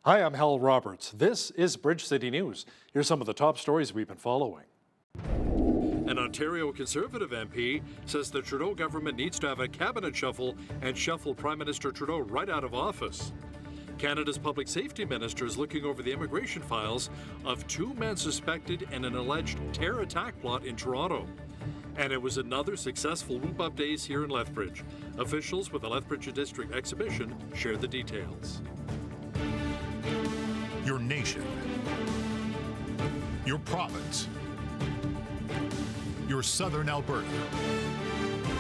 Hi, I'm Hal Roberts. This is Bridge City News. Here's some of the top stories we've been following. An Ontario Conservative MP says the Trudeau government needs to have a cabinet shuffle and shuffle Prime Minister Trudeau right out of office. Canada's public safety minister is looking over the immigration files of two men suspected in an alleged terror attack plot in Toronto. And it was another successful whoop-up days here in Lethbridge. Officials with the Lethbridge District exhibition share the details. Your nation, your province, your southern Alberta.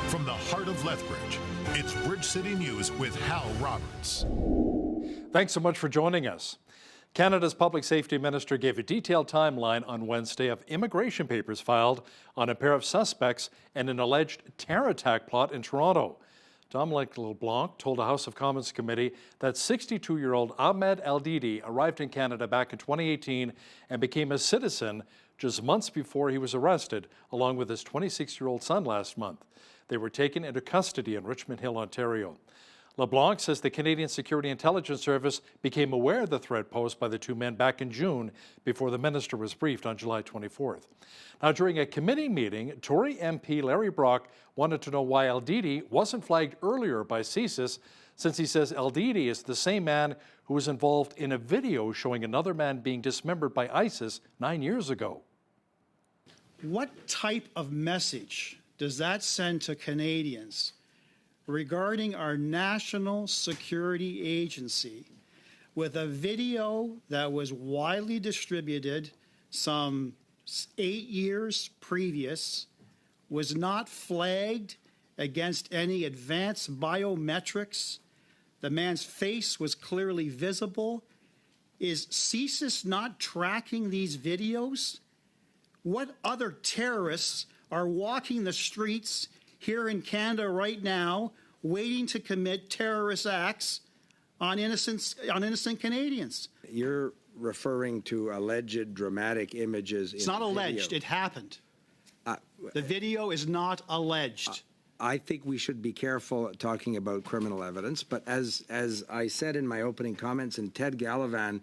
From the heart of Lethbridge, it's Bridge City News with Hal Roberts. Thanks so much for joining us. Canada's public safety minister gave a detailed timeline on Wednesday of immigration papers filed on a pair of suspects in an alleged terror attack plot in Toronto. Dominic LeBlanc told a House of Commons committee that 62-year-old Ahmed El-Didi arrived in Canada back in 2018 and became a citizen just months before he was arrested, along with his 26-year-old son last month. They were taken into custody in Richmond Hill, Ontario. LeBlanc says the Canadian Security Intelligence Service became aware of the threat posed by the two men back in June before the minister was briefed on July 24th. Now, during a committee meeting, Tory MP Larry Brock wanted to know why El-Didi wasn't flagged earlier by CSIS, since he says El-Didi is the same man who was involved in a video showing another man being dismembered by ISIS 9 years ago. What type of message does that send to Canadians regarding our national security agency with a video that was widely distributed some 8 years previous, was not flagged against any advanced biometrics? The man's face was clearly visible. Is CSIS not tracking these videos? What other terrorists are walking the streets here in Canada right now, waiting to commit terrorist acts on innocent Canadians? You're referring to alleged dramatic images. It's not alleged. It happened. The video is not alleged. I think we should be careful talking about criminal evidence, but as I said in my opening comments, and Ted Gallivan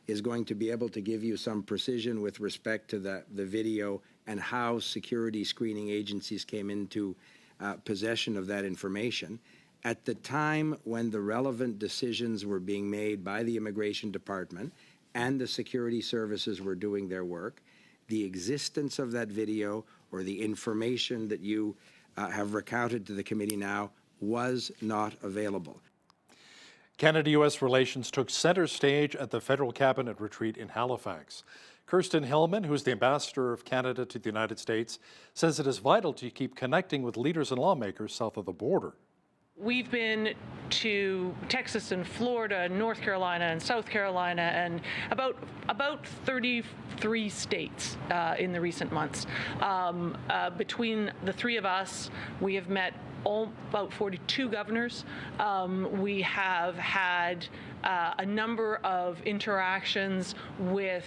is going to be able to give you some precision with respect to the video and how security screening agencies came into possession of that information. At the time when the relevant decisions were being made by the Immigration Department and the security services were doing their work, the existence of that video or the information that you have recounted to the committee now was not available. Canada-U.S. relations took center stage at the federal cabinet retreat in Halifax. Kirsten Hillman, who's the ambassador of Canada to the United States, says it is vital to keep connecting with leaders and lawmakers south of the border. We've been to Texas and Florida, North Carolina and South Carolina, and about 33 states in the recent months. Between the three of us, we have met about 42 governors. We have had a number of interactions with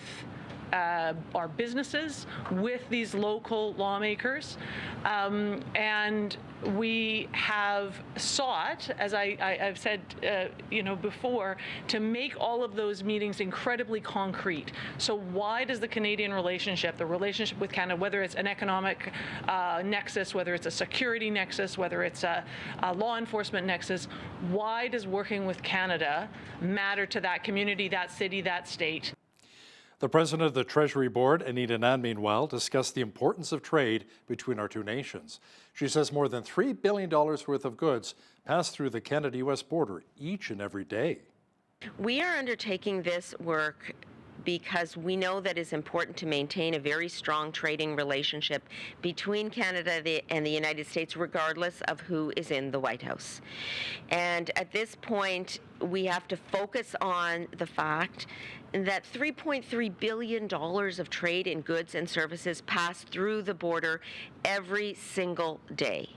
our businesses, with these local lawmakers, and we have sought, as I've said before, to make all of those meetings incredibly concrete. So why does the Canadian relationship, the relationship with Canada, whether it's an economic nexus, whether it's a security nexus, whether it's a law enforcement nexus, why does working with Canada matter to that community, that city, that state? The president of the Treasury Board, Anita Nan, meanwhile, discussed the importance of trade between our two nations. She says more than $3 billion worth of goods pass through the Canada-U.S. border each and every day. We are undertaking this work because we know that it's important to maintain a very strong trading relationship between Canada and the United States, regardless of who is in the White House. And at this point, we have to focus on the fact that $3.3 billion of trade in goods and services pass through the border every single day.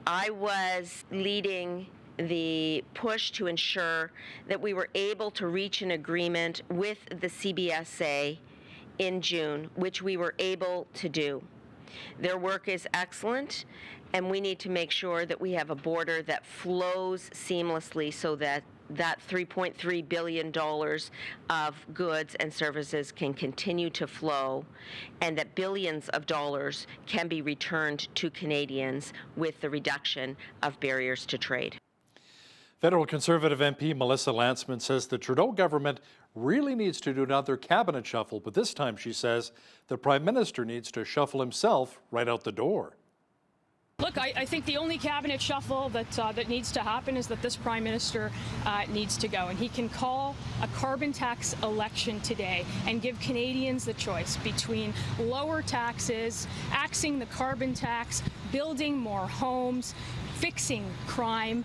I was leading the push to ensure that we were able to reach an agreement with the CBSA in June, which we were able to do. Their work is excellent, and we need to make sure that we have a border that flows seamlessly so that that $3.3 billion of goods and services can continue to flow, and that billions of dollars can be returned to Canadians with the reduction of barriers to trade. Federal Conservative MP Melissa Lantsman says the Trudeau government really needs to do another cabinet shuffle, but this time she says the Prime Minister needs to shuffle himself right out the door. Look, I think the only cabinet shuffle that needs to happen is that this Prime Minister needs to go, and he can call a carbon tax election today and give Canadians the choice between lower taxes, axing the carbon tax, building more homes, fixing crime,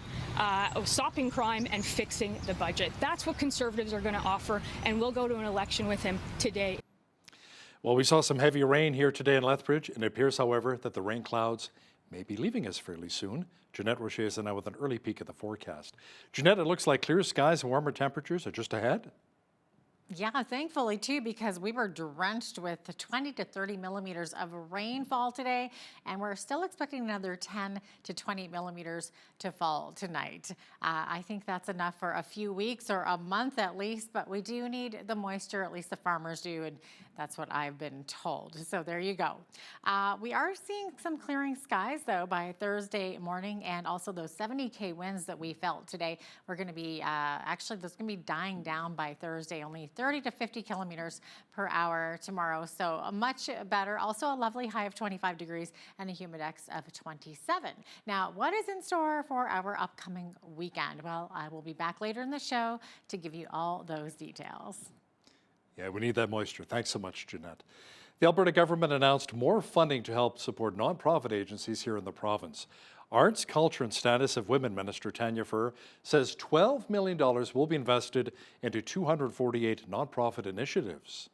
stopping crime, and fixing the budget. That's what Conservatives are going to offer, and we'll go to an election with him today. Well, we saw some heavy rain here today in Lethbridge, and it appears, however, that the rain clouds may be leaving us fairly soon. Jeanette Rocher is now with an early peek at the forecast. Jeanette, it looks like clear skies and warmer temperatures are just ahead. Yeah, thankfully too, because we were drenched with 20 to 30 millimeters of rainfall today, and we're still expecting another 10 to 20 millimeters to fall tonight. I think that's enough for a few weeks or a month at least, but we do need the moisture, at least the farmers do, and that's what I've been told. So there you go. We are seeing some clearing skies though by Thursday morning, and also those 70K winds that we felt today, we're going to be, actually that's going to be dying down by Thursday, only 30 to 50 kilometers per hour tomorrow. So much better. Also a lovely high of 25 degrees and a humidex of 27. Now, what is in store for our upcoming weekend? Well, I will be back later in the show to give you all those details. Yeah, we need that moisture. Thanks so much, Jeanette. The Alberta government announced more funding to help support nonprofit agencies here in the province. Arts, Culture and Status of Women Minister Tanya Furr says $12 million will be invested into 248 nonprofit initiatives.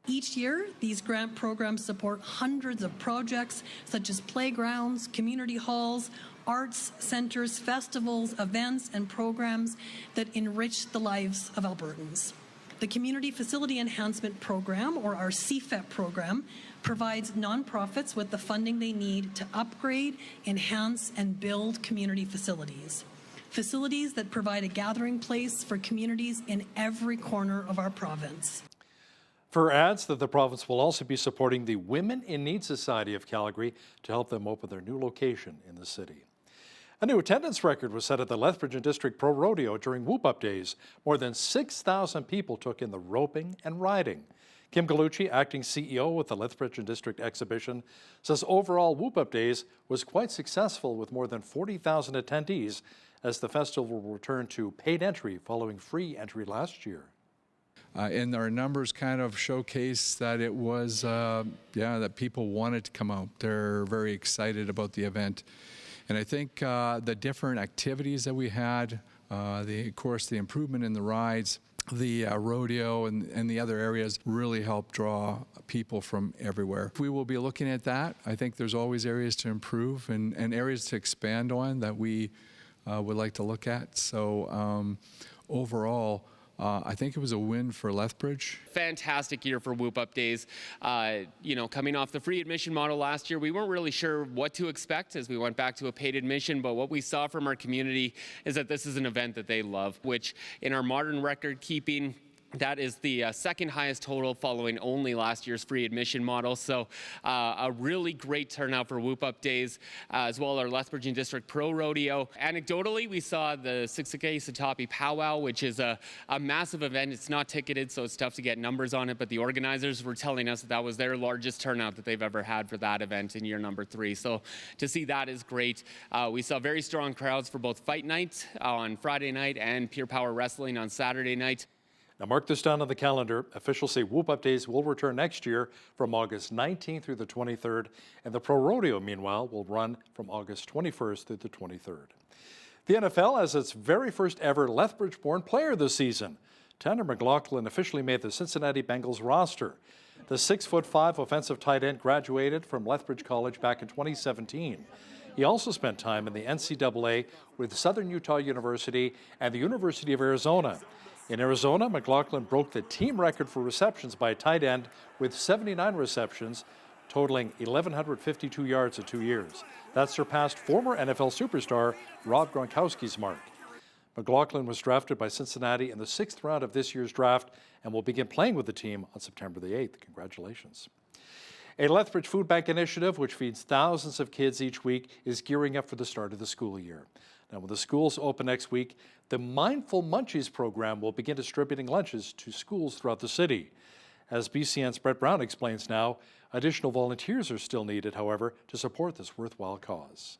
Each year, these grant programs support hundreds of projects such as playgrounds, community halls, arts centers, festivals, events, and programs that enrich the lives of Albertans. The Community Facility Enhancement Program, or our CFEP program, provides nonprofits with the funding they need to upgrade, enhance, and build community facilities. Facilities that provide a gathering place for communities in every corner of our province. Furr adds that the province will also be supporting the Women in Need Society of Calgary to help them open their new location in the city. A new attendance record was set at the Lethbridge and District Pro Rodeo during Whoop Up Days. More than 6,000 people took in the roping and riding. Kim Gallucci, acting CEO with the Lethbridge and District Exhibition, says overall Whoop Up Days was quite successful with more than 40,000 attendees as the festival will return to paid entry following free entry last year. And our numbers kind of showcase that it was, that people wanted to come out. They're very excited about the event. And I think the different activities that we had, of course, the improvement in the rides, the rodeo and the other areas really helped draw people from everywhere. We will be looking at that. I think there's always areas to improve and areas to expand on that we would like to look at. So overall, I think it was a win for Lethbridge. Fantastic year for Whoop Up Days. Coming off the free admission model last year, we weren't really sure what to expect as we went back to a paid admission, but what we saw from our community is that this is an event that they love, which in our modern record keeping, that is the second highest total following only last year's free admission model. So a really great turnout for Whoop Up Days, as well as our Lethbridge and District Pro Rodeo. Anecdotally, we saw the Siksika Satapi Powwow, which is a massive event. It's not ticketed, so it's tough to get numbers on it, but the organizers were telling us that was their largest turnout that they've ever had for that event in year number 3. So to see that is great. We saw very strong crowds for both Fight Night on Friday night and Pure Power Wrestling on Saturday night. Now mark this down on the calendar. Officials say Whoop Up Days will return next year from August 19th through the 23rd, and the Pro Rodeo, meanwhile, will run from August 21st through the 23rd. The NFL has its very first ever Lethbridge-born player this season. Tanner McLaughlin officially made the Cincinnati Bengals roster. The 6'5" offensive tight end graduated from Lethbridge College back in 2017. He also spent time in the NCAA with Southern Utah University and the University of Arizona. In Arizona, McLaughlin broke the team record for receptions by a tight end with 79 receptions, totaling 1,152 yards in 2 years. That surpassed former NFL superstar Rob Gronkowski's mark. McLaughlin was drafted by Cincinnati in the 6th round of this year's draft and will begin playing with the team on September the 8th. Congratulations. A Lethbridge Food Bank initiative, which feeds thousands of kids each week, is gearing up for the start of the school year. Now, when the schools open next week, the Mindful Munchies program will begin distributing lunches to schools throughout the city. As BCN's Brett Brown explains now, additional volunteers are still needed, however, to support this worthwhile cause.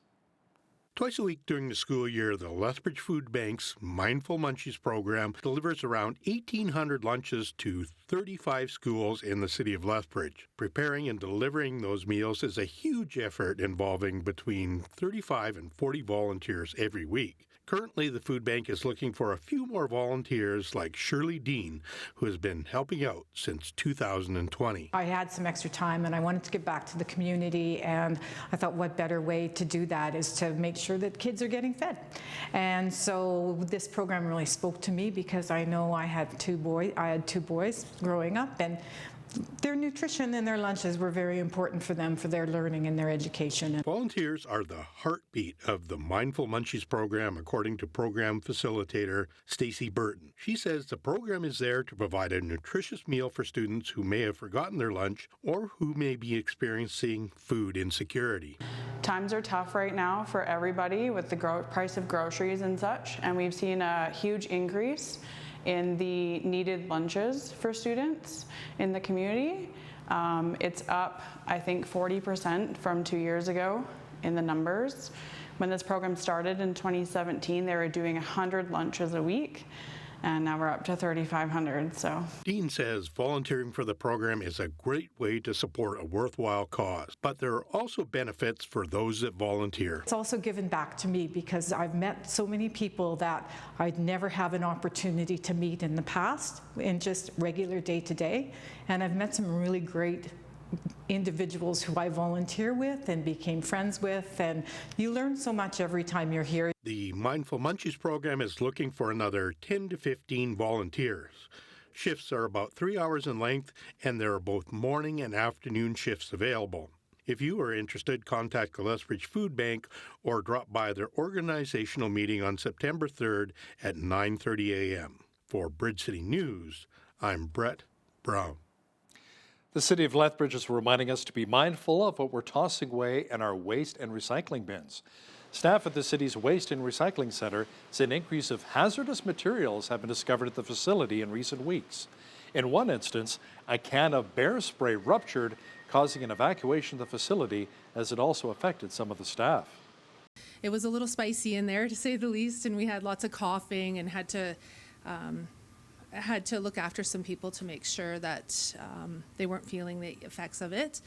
Twice a week during the school year, the Lethbridge Food Bank's Mindful Munchies program delivers around 1,800 lunches to 35 schools in the city of Lethbridge. Preparing and delivering those meals is a huge effort involving between 35 and 40 volunteers every week. Currently, the food bank is looking for a few more volunteers like Shirley Dean, who has been helping out since 2020. I had some extra time and I wanted to give back to the community, and I thought what better way to do that is to make sure that kids are getting fed. And so this program really spoke to me because I know I had two boys growing up, and their nutrition and their lunches were very important for them, for their learning and their education. Volunteers are the heartbeat of the Mindful Munchies program, according to program facilitator Stacey Burton. She says the program is there to provide a nutritious meal for students who may have forgotten their lunch or who may be experiencing food insecurity. Times are tough right now for everybody with the price of groceries and such, and we've seen a huge increase in the needed lunches for students in the community. It's up, I think, 40% from 2 years ago in the numbers. When this program started in 2017, they were doing 100 lunches a week, and now we're up to 3,500. So Dean says volunteering for the program is a great way to support a worthwhile cause, but there are also benefits for those that volunteer. It's also given back to me because I've met so many people that I'd never have an opportunity to meet in the past in just regular day-to-day, and I've met some really great individuals who I volunteer with and became friends with, and you learn so much every time you're here. The Mindful Munchies program is looking for another 10 to 15 volunteers. Shifts are about 3 hours in length, and there are both morning and afternoon shifts available. If you are interested, contact the Lethbridge Food Bank or drop by their organizational meeting on September 3rd at 9:30 a.m. For Bridge City News, I'm Brett Brown. The City of Lethbridge is reminding us to be mindful of what we're tossing away in our waste and recycling bins. Staff at the city's Waste and Recycling Center say an increase of hazardous materials have been discovered at the facility in recent weeks. In one instance, a can of bear spray ruptured, causing an evacuation of the facility, as it also affected some of the staff. It was a little spicy in there, to say the least, and we had lots of coughing and had to look after some people to make sure that they weren't feeling the effects of it.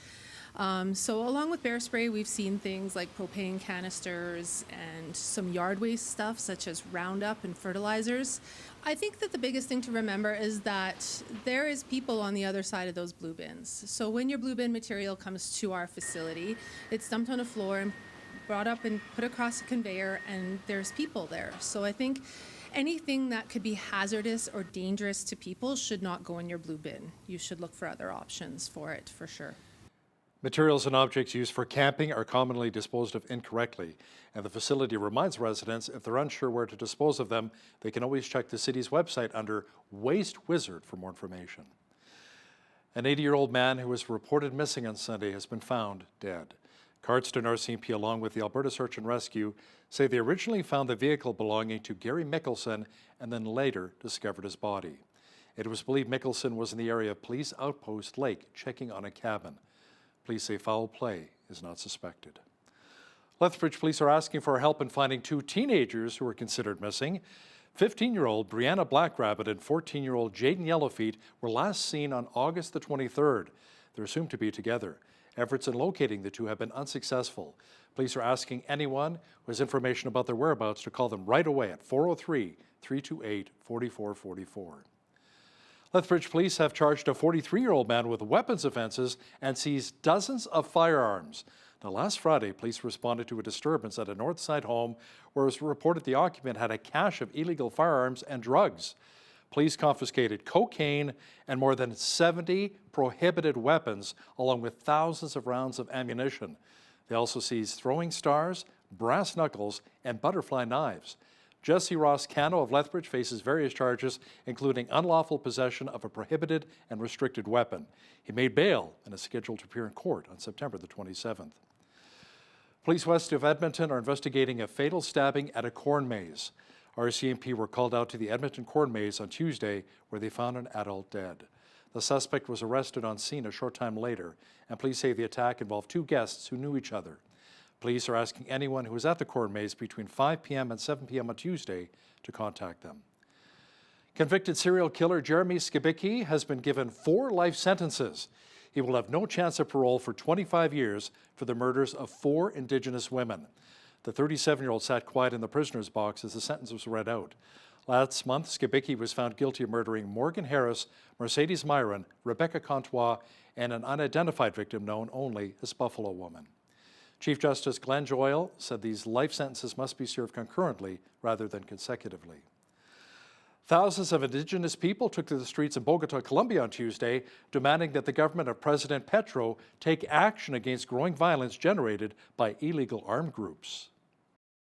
So along with bear spray, we've seen things like propane canisters and some yard waste stuff such as Roundup and fertilizers. I think that the biggest thing to remember is that there is people on the other side of those blue bins. So when your blue bin material comes to our facility, it's dumped on a floor and brought up and put across a conveyor, and there's people there. So I think anything that could be hazardous or dangerous to people should not go in your blue bin. You should look for other options for it, for sure. Materials and objects used for camping are commonly disposed of incorrectly, and the facility reminds residents if they're unsure where to dispose of them, they can always check the city's website under Waste Wizard for more information. An 80-year-old man who was reported missing on Sunday has been found dead. Cardston RCMP, along with the Alberta Search and Rescue, say they originally found the vehicle belonging to Gary Mickelson and then later discovered his body. It was believed Mickelson was in the area of Police Outpost Lake checking on a cabin. Police say foul play is not suspected. Lethbridge police are asking for help in finding two teenagers who were considered missing. 15-year-old Brianna Blackrabbit and 14-year-old Jaden Yellowfeet were last seen on August the 23rd. They're assumed to be together. Efforts in locating the two have been unsuccessful. Police are asking anyone who has information about their whereabouts to call them right away at 403-328-4444. Lethbridge police have charged a 43-year-old man with weapons offenses and seized dozens of firearms. Now, last Friday, police responded to a disturbance at a Northside home where it was reported the occupant had a cache of illegal firearms and drugs. Police confiscated cocaine and more than 70 prohibited weapons, along with thousands of rounds of ammunition. They also seized throwing stars, brass knuckles, and butterfly knives. Jesse Ross Cano of Lethbridge faces various charges, including unlawful possession of a prohibited and restricted weapon. He made bail and is scheduled to appear in court on September the 27th. Police west of Edmonton are investigating a fatal stabbing at a corn maze. RCMP were called out to the Edmonton corn maze on Tuesday, where they found an adult dead. The suspect was arrested on scene a short time later, and police say the attack involved two guests who knew each other. Police are asking anyone who was at the corn maze between 5 p.m. and 7 p.m. on Tuesday to contact them. Convicted serial killer Jeremy Skibicki has been given 4 life sentences. He will have no chance of parole for 25 years for the murders of 4 Indigenous women. The 37-year-old sat quiet in the prisoner's box as the sentence was read out. Last month, Skibicki was found guilty of murdering Morgan Harris, Mercedes Myron, Rebecca Contois, and an unidentified victim known only as Buffalo Woman. Chief Justice Glenn Joyal said these life sentences must be served concurrently rather than consecutively. Thousands of Indigenous people took to the streets in Bogota, Colombia on Tuesday, demanding that the government of President Petro take action against growing violence generated by illegal armed groups.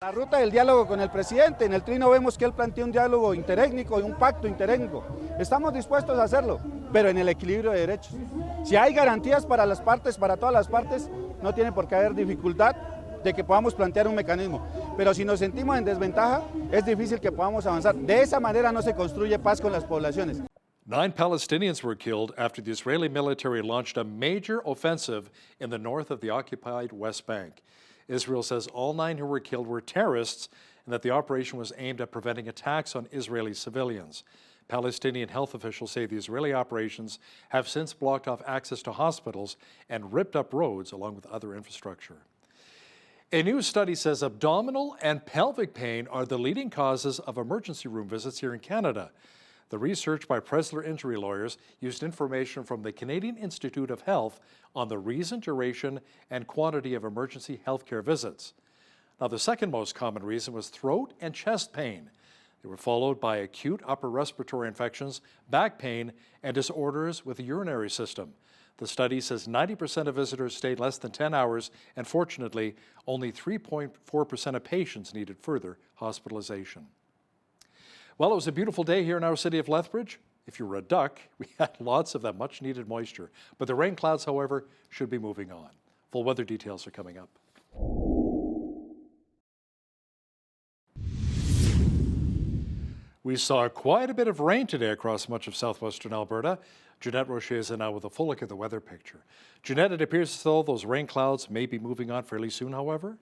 La ruta del diálogo con el presidente, en el trino vemos que él plantea un diálogo interétnico y un pacto interétnico. Estamos dispuestos a hacerlo, pero en el equilibrio de derechos. Si hay garantías para las partes, para todas las partes, no tiene por qué haber dificultad de que podamos plantear un mecanismo. Pero si nos sentimos en desventaja, es difícil que podamos avanzar. De esa manera no se construye paz con las poblaciones. 9 Palestinians were killed after the Israeli military launched a major offensive in the north of the occupied West Bank. Israel says all 9 who were killed were terrorists and that the operation was aimed at preventing attacks on Israeli civilians. Palestinian health officials say the Israeli operations have since blocked off access to hospitals and ripped up roads along with other infrastructure. A new study says abdominal and pelvic pain are the leading causes of emergency room visits here in Canada. The research by Presler injury lawyers used information from the Canadian Institute of Health on the reason, duration, and quantity of emergency healthcare visits. Now, the second most common reason was throat and chest pain. They were followed by acute upper respiratory infections, back pain, and disorders with the urinary system. The study says 90% of visitors stayed less than 10 hours, and fortunately, only 3.4% of patients needed further hospitalization. Well, it was a beautiful day here in our city of Lethbridge. If you were a duck, we had lots of that much-needed moisture. But the rain clouds, however, should be moving on. Full weather details are coming up. We saw quite a bit of rain today across much of southwestern Alberta. Jeanette Rocher is now with a full look at the weather picture. Jeanette, it appears as though those rain clouds may be moving on fairly soon, however.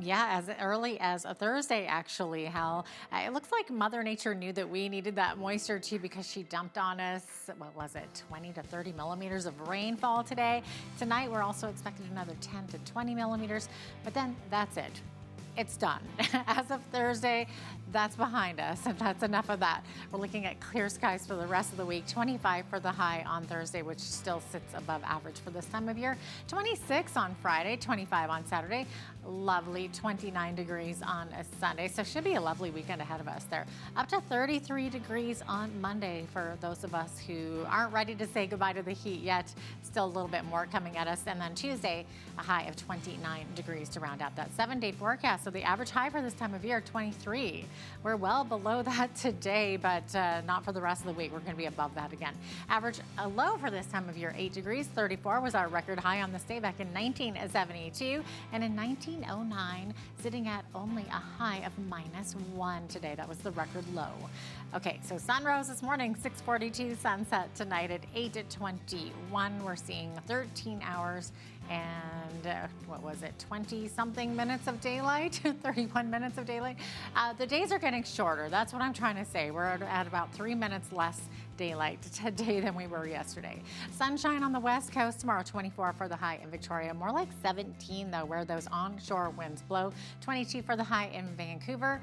Yeah, as early as a Thursday, actually, Hal. It looks like Mother Nature knew that we needed that moisture, too, because she dumped on us, what was it, 20 to 30 millimeters of rainfall today. Tonight, we're also expecting another 10 to 20 millimeters, but then that's it. It's done. As of Thursday, that's behind us, and that's enough of that. We're looking at clear skies for the rest of the week. 25 for the high on Thursday, which still sits above average for this time of year. 26 on Friday, 25 on Saturday. Lovely 29 degrees on a Sunday. So should be a lovely weekend ahead of us there. Up to 33 degrees on Monday for those of us who aren't ready to say goodbye to the heat yet. Still a little bit more coming at us. And then Tuesday, a high of 29 degrees to round out that 7-day forecast. So the average high for this time of year, 23. We're well below that today, but not for the rest of the week. We're going to be above that again. Average low for this time of year, 8 degrees. 34 was our record high on this day back in 1972. And in 1909, sitting at only a high of -1 today. That was the record low. Okay, so sun rose this morning, 6:42. Sunset tonight at 8:21. We're seeing 13 hours and what was it, 20-something minutes of daylight, 31 minutes of daylight. The days are getting shorter. That's what I'm trying to say. We're at about 3 minutes less daylight today than we were yesterday. Sunshine on the west coast tomorrow, 24 for the high in Victoria. More like 17 though, where those onshore winds blow. 22 for the high in Vancouver.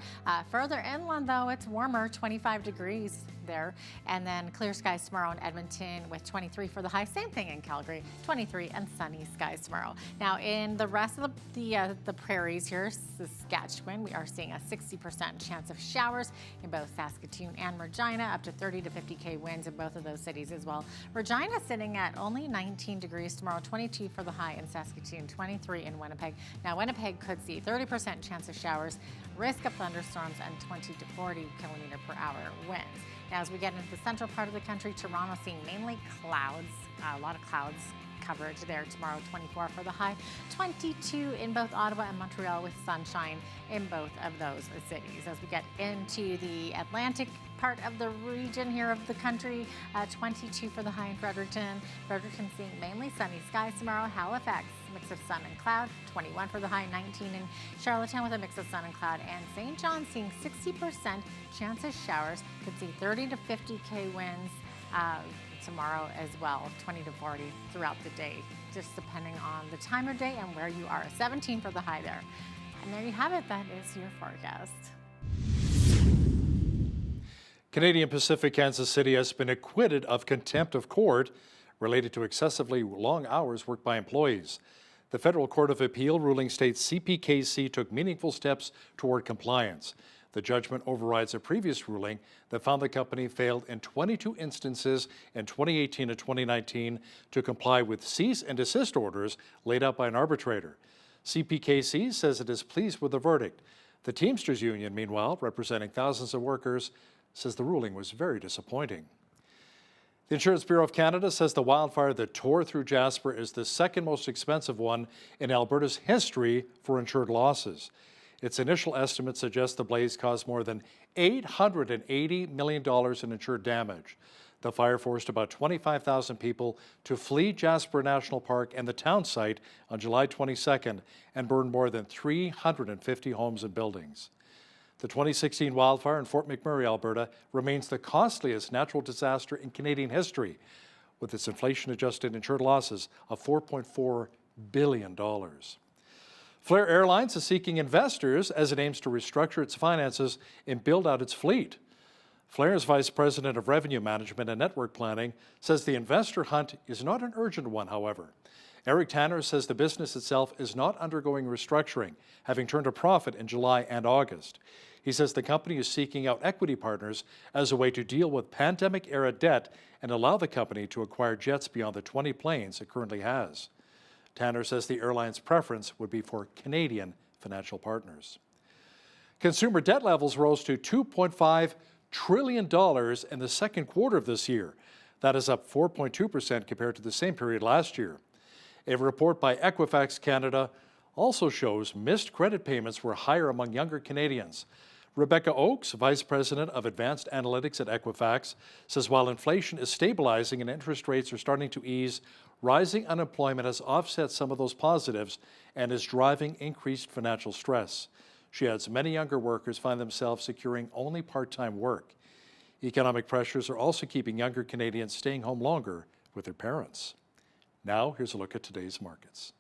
Further inland though, it's warmer, 25 degrees there. And then clear skies tomorrow in Edmonton with 23 for the high. Same thing in Calgary, 23 and sunny skies. skies tomorrow. Now, in the rest of the prairies here, Saskatchewan, we are seeing a 60% chance of showers in both Saskatoon and Regina, up to 30 to 50k winds in both of those cities as well. Regina sitting at only 19 degrees tomorrow, 22 for the high in Saskatoon, 23 in Winnipeg. Now, Winnipeg could see 30% chance of showers, risk of thunderstorms, and 20 to 40 kilometer per hour winds. Now, as we get into the central part of the country, Toronto seeing mainly clouds, a lot of clouds coverage there tomorrow, 24 for the high, 22 in both Ottawa and Montreal with sunshine in both of those cities. As we get into the Atlantic part of the region here of the country, 22 for the high in Fredericton. Fredericton seeing mainly sunny skies tomorrow. Halifax, mix of sun and cloud, 21 for the high, 19 in Charlottetown with a mix of sun and cloud. And St. John seeing 60% chance of showers. Could see 30 to 50k winds tomorrow as well, 20 to 40 throughout the day, just depending on the time of day and where you are. 17 for the high there. And there you have it. That is your forecast. Canadian Pacific Kansas City has been acquitted of contempt of court related to excessively long hours worked by employees. The Federal Court of Appeal ruling states CPKC took meaningful steps toward compliance. The judgment overrides a previous ruling that found the company failed in 22 instances in 2018 and 2019 to comply with cease and desist orders laid out by an arbitrator. CPKC says it is pleased with the verdict. The Teamsters Union, meanwhile, representing thousands of workers, says the ruling was very disappointing. The Insurance Bureau of Canada says the wildfire that tore through Jasper is the second most expensive one in Alberta's history for insured losses. Its initial estimates suggest the blaze caused more than $880 million in insured damage. The fire forced about 25,000 people to flee Jasper National Park and the town site on July 22nd and burned more than 350 homes and buildings. The 2016 wildfire in Fort McMurray, Alberta, remains the costliest natural disaster in Canadian history, with its inflation-adjusted insured losses of $4.4 billion. Flair Airlines is seeking investors as it aims to restructure its finances and build out its fleet. Flair's Vice President of Revenue Management and Network Planning says the investor hunt is not an urgent one, however. Eric Tanner says the business itself is not undergoing restructuring, having turned a profit in July and August. He says the company is seeking out equity partners as a way to deal with pandemic-era debt and allow the company to acquire jets beyond the 20 planes it currently has. Tanner says the airline's preference would be for Canadian financial partners. Consumer debt levels rose to $2.5 trillion in the second quarter of this year. That is up 4.2% compared to the same period last year. A report by Equifax Canada also shows missed credit payments were higher among younger Canadians. Rebecca Oakes, Vice President of Advanced Analytics at Equifax, says while inflation is stabilizing and interest rates are starting to ease, rising unemployment has offset some of those positives and is driving increased financial stress. She adds many younger workers find themselves securing only part-time work. Economic pressures are also keeping younger Canadians staying home longer with their parents. Now, here's a look at today's markets.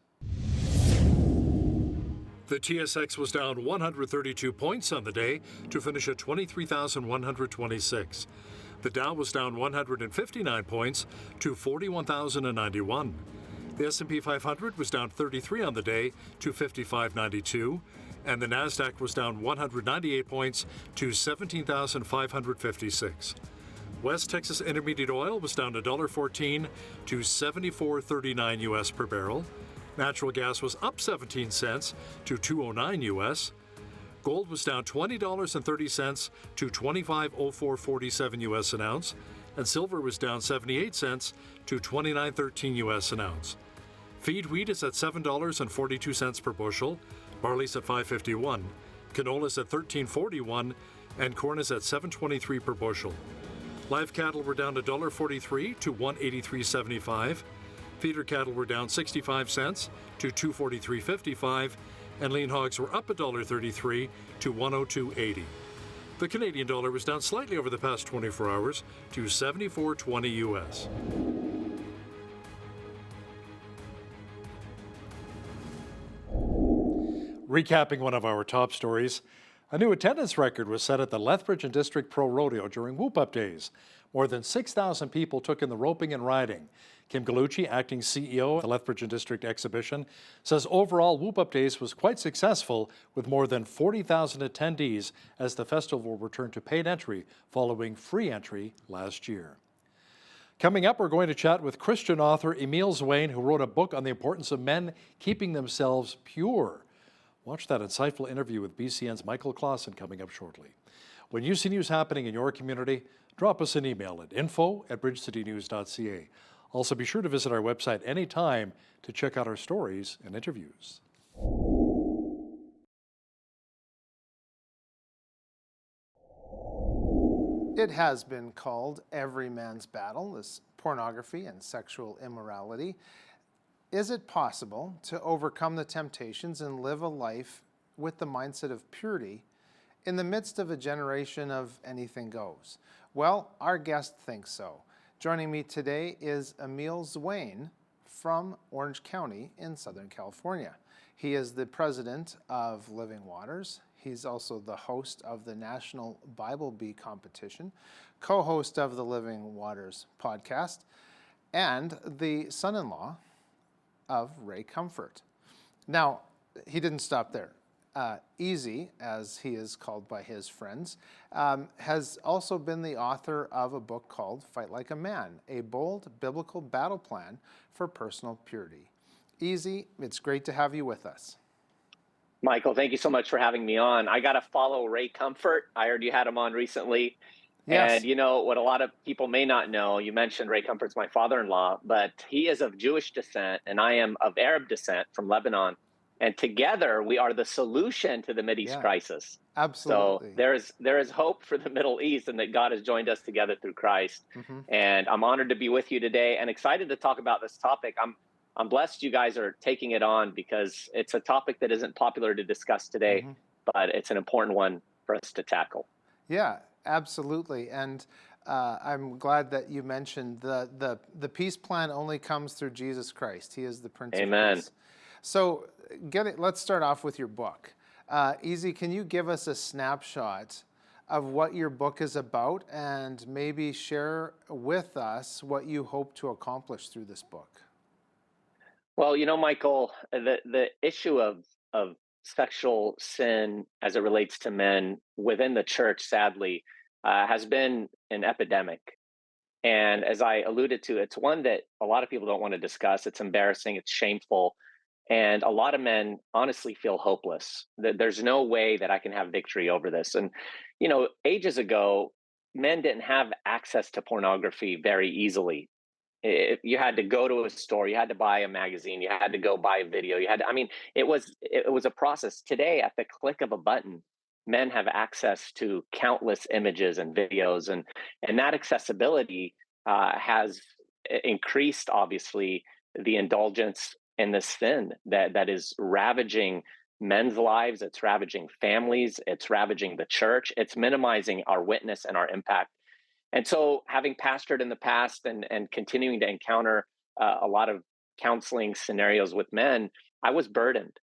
The TSX was down 132 points on the day to finish at 23,126. The Dow was down 159 points to 41,091. The S&P 500 was down 33 on the day to 5592. And the NASDAQ was down 198 points to 17,556. West Texas Intermediate Oil was down $1.14 to $74.39 U.S. per barrel. Natural gas was up 17 cents to $2.09 U.S. Gold was down $20.30 to $25.0447 U.S. an ounce, and silver was down 78 cents to $29.13 U.S. an ounce. Feed wheat is at $7.42 per bushel, barley's at $5.51, canola's at $13.41, and corn is at $7.23 per bushel. Live cattle were down $1.43 to $183.75. Feeder cattle were down 65 cents to $243.55, and lean hogs were up $1.33 to $102.80. The Canadian dollar was down slightly over the past 24 hours to 74.20 U.S. Recapping one of our top stories, A new attendance record was set at the Lethbridge and District Pro Rodeo during Whoop Up Days. More than 6,000 people took in the roping and riding. Kim Gallucci, acting CEO of the Lethbridge and District exhibition, says overall Whoop Up Days was quite successful with more than 40,000 attendees as the festival returned to paid entry following free entry last year. Coming up, we're going to chat with Christian author Emil Zwain, who wrote a book on the importance of men keeping themselves pure. Watch that insightful interview with BCN's Michael Clausen coming up shortly. When you see news happening in your community, drop us an email at info@bridgecitynews.ca. Also, be sure to visit our website anytime to check out our stories and interviews. It has been called every man's battle, this pornography and sexual immorality. Is it possible to overcome the temptations and live a life with the mindset of purity in the midst of a generation of anything goes? Well, our guest thinks so. Joining me today is Emil Zwain from Orange County in Southern California. He is the president of Living Waters. He's also the host of the National Bible Bee Competition, co-host of the Living Waters podcast, and the son-in-law of Ray Comfort. Now, he didn't stop there. Easy, as he is called by his friends, has also been the author of a book called Fight Like a Man, a bold biblical battle plan for personal purity. Easy, it's great to have you with us. Michael, thank you so much for having me on. I got to follow Ray Comfort. I heard you had him on recently. Yes. And you know what a lot of people may not know, you mentioned Ray Comfort's my father-in-law, but he is of Jewish descent and I am of Arab descent from Lebanon. And together we are the solution to the Mideast crisis. Absolutely. So there is hope for the Middle East and that God has joined us together through Christ. And I'm honored to be with you today and excited to talk about this topic. I'm blessed you guys are taking it on because it's a topic that isn't popular to discuss today, but it's an important one for us to tackle. Yeah, absolutely. And I'm glad that you mentioned the peace plan only comes through Jesus Christ. He is the Prince of Peace. So let's start off with your book. Easy, can you give us a snapshot of what your book is about and maybe share with us what you hope to accomplish through this book? Well, you know, Michael, the issue of sexual sin as it relates to men within the church, sadly, has been an epidemic. And as I alluded to, it's one that a lot of people don't want to discuss. It's embarrassing, it's shameful. And a lot of men honestly feel hopeless. There's no way that I can have victory over this. And, you know, ages ago, men didn't have access to pornography very easily. You had to go to a store, you had to buy a magazine, you had to go buy a video, it was a process. Today, at the click of a button, men have access to countless images and videos, and that accessibility has increased, obviously, the indulgence in this sin that is ravaging men's lives, it's ravaging families, it's ravaging the church, it's minimizing our witness and our impact. And so having pastored in the past and continuing to encounter a lot of counseling scenarios with men, I was burdened.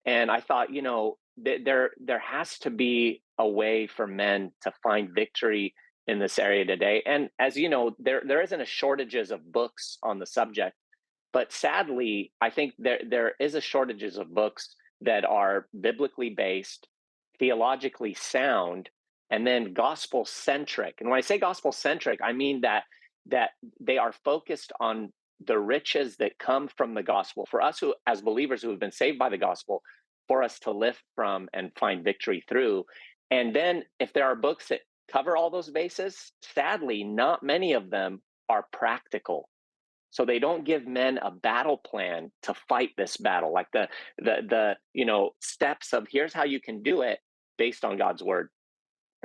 And I thought, you know, there has to be a way for men to find victory in this area today. And as you know, there isn't a shortages of books on the subject. But sadly, I think there is a shortages of books that are biblically based, theologically sound, and then gospel-centric. And when I say gospel-centric, I mean that they are focused on the riches that come from the gospel. For us who, as believers who have been saved by the gospel, for us to live from and find victory through. And then if there are books that cover all those bases, sadly, not many of them are practical. So they don't give men a battle plan to fight this battle, like the steps of here's how you can do it based on God's word.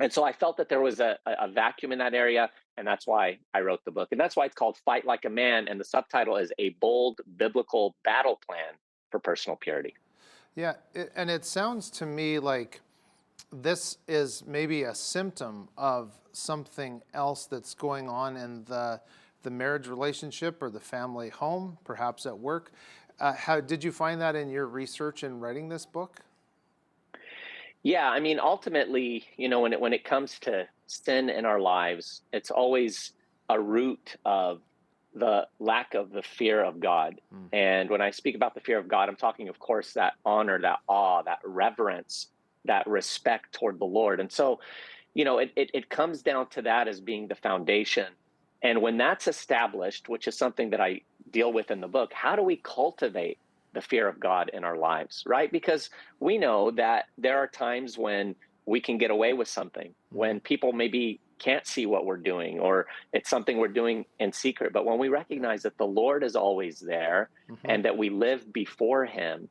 And so I felt that there was a vacuum in that area, and that's why I wrote the book. And that's why it's called Fight Like a Man, and the subtitle is A Bold Biblical Battle Plan for Personal Purity. Yeah, and it sounds to me like this is maybe a symptom of something else that's going on in the marriage relationship or the family home, perhaps at work. How did you find that in your research in writing this book? Yeah, I mean, ultimately, when it comes to sin in our lives, it's always a root of the lack of the fear of God. And when I speak about the fear of God, I'm talking, of course, that honor, that awe, that reverence, that respect toward the Lord. And so, it comes down to that as being the foundation. And when that's established, which is something that I deal with in the book, how do we cultivate the fear of God in our lives, right? Because we know that there are times when we can get away with something, when people maybe can't see what we're doing, or it's something we're doing in secret. But when we recognize that the Lord is always there and that we live before Him,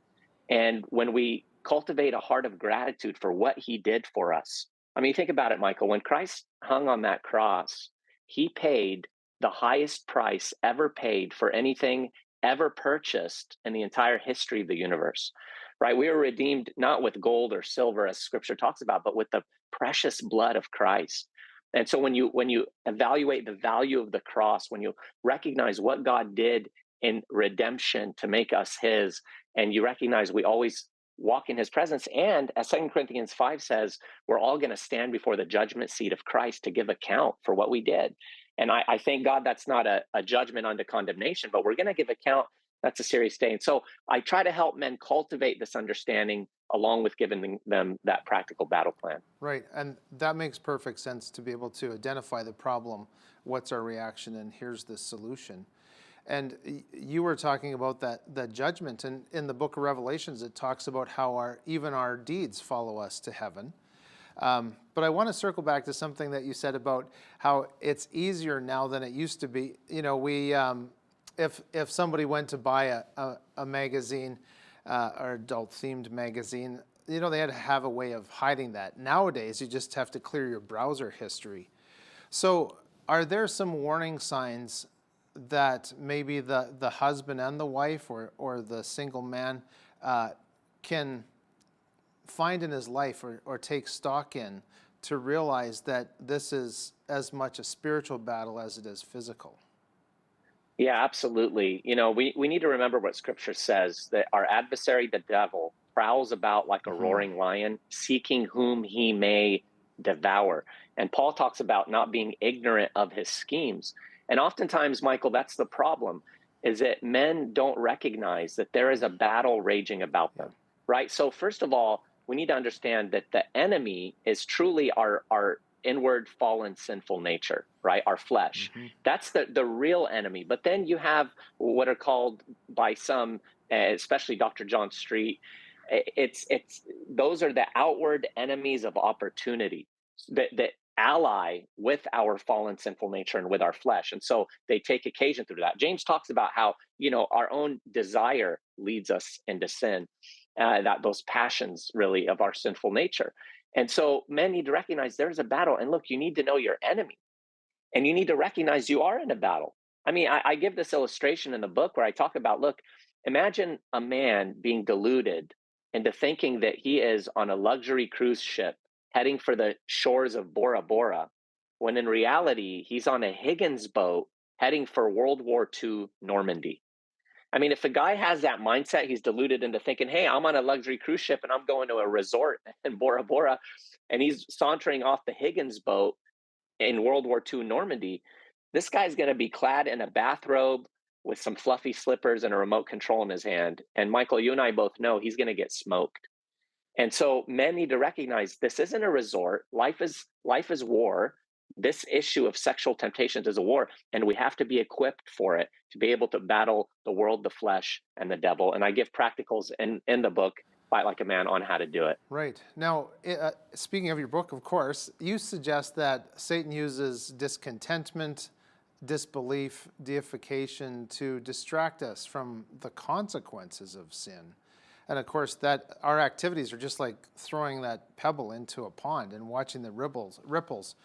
and when we cultivate a heart of gratitude for what He did for us. I mean, think about it, Michael. When Christ hung on that cross, He paid the highest price ever paid for anything ever purchased in the entire history of the universe, right? We were redeemed not with gold or silver, as Scripture talks about, but with the precious blood of Christ. And so when you evaluate the value of the cross, when you recognize what God did in redemption to make us His, and you recognize we always walk in His presence, and as 2 Corinthians 5 says, we're all going to stand before the judgment seat of Christ to give account for what we did. And I thank God that's not a judgment unto condemnation, but we're going to give account. That's a serious day. And so I try to help men cultivate this understanding along with giving them that practical battle plan. Right. And that makes perfect sense to be able to identify the problem, what's our reaction, and here's the solution. And you were talking about that judgment. And in the book of Revelations, it talks about how even our deeds follow us to heaven. But I want to circle back to something that you said about how it's easier now than it used to be. If somebody went to buy a magazine, or adult-themed magazine, they had to have a way of hiding that. Nowadays, you just have to clear your browser history. So are there some warning signs that maybe the husband and the wife or the single man can find in his life or take stock in to realize that this is as much a spiritual battle as it is physical? Yeah, absolutely. We need to remember what Scripture says, that our adversary, the devil, prowls about like a roaring lion, seeking whom he may devour. And Paul talks about not being ignorant of his schemes. And oftentimes, Michael, that's the problem, is that men don't recognize that there is a battle raging about them, right? So first of all, we need to understand that the enemy is truly our inward fallen sinful nature, right? Our flesh. That's the real enemy. But then you have what are called by some, especially Dr. John Street, it's those are the outward enemies of opportunity that ally with our fallen sinful nature and with our flesh. And so they take occasion through that. James talks about how, our own desire leads us into sin, that those passions really of our sinful nature. And so men need to recognize there's a battle. And look, you need to know your enemy, and you need to recognize you are in a battle. I mean, I give this illustration in the book where I talk about, look, imagine a man being deluded into thinking that he is on a luxury cruise ship heading for the shores of Bora Bora, when in reality, he's on a Higgins boat heading for World War II Normandy. I mean, if a guy has that mindset, he's deluded into thinking, hey, I'm on a luxury cruise ship and I'm going to a resort in Bora Bora, and he's sauntering off the Higgins boat in World War II Normandy. This guy's going to be clad in a bathrobe with some fluffy slippers and a remote control in his hand. And Michael, you and I both know he's going to get smoked. And so men need to recognize this isn't a resort. Life is war. This issue of sexual temptations is a war, and we have to be equipped for it to be able to battle the world, the flesh, and the devil. And I give practicals in the book, Fight Like a Man, on how to do it. Right. Now, speaking of your book, of course, you suggest that Satan uses discontentment, disbelief, deification to distract us from the consequences of sin. And of course, that our activities are just like throwing that pebble into a pond and watching the ripples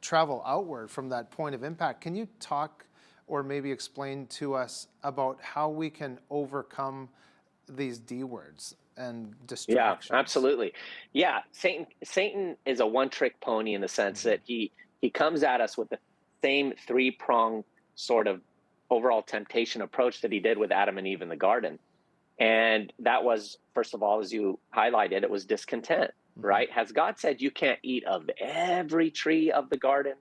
travel outward from that point of impact. Can you talk or maybe explain to us about how we can overcome these D words and distractions? Yeah, absolutely. Yeah, Satan is a one-trick pony in the sense that he comes at us with the same three-pronged sort of overall temptation approach that he did with Adam and Eve in the garden. And that was, first of all, as you highlighted, it was discontent, right? Has God said you can't eat of every tree of the garden?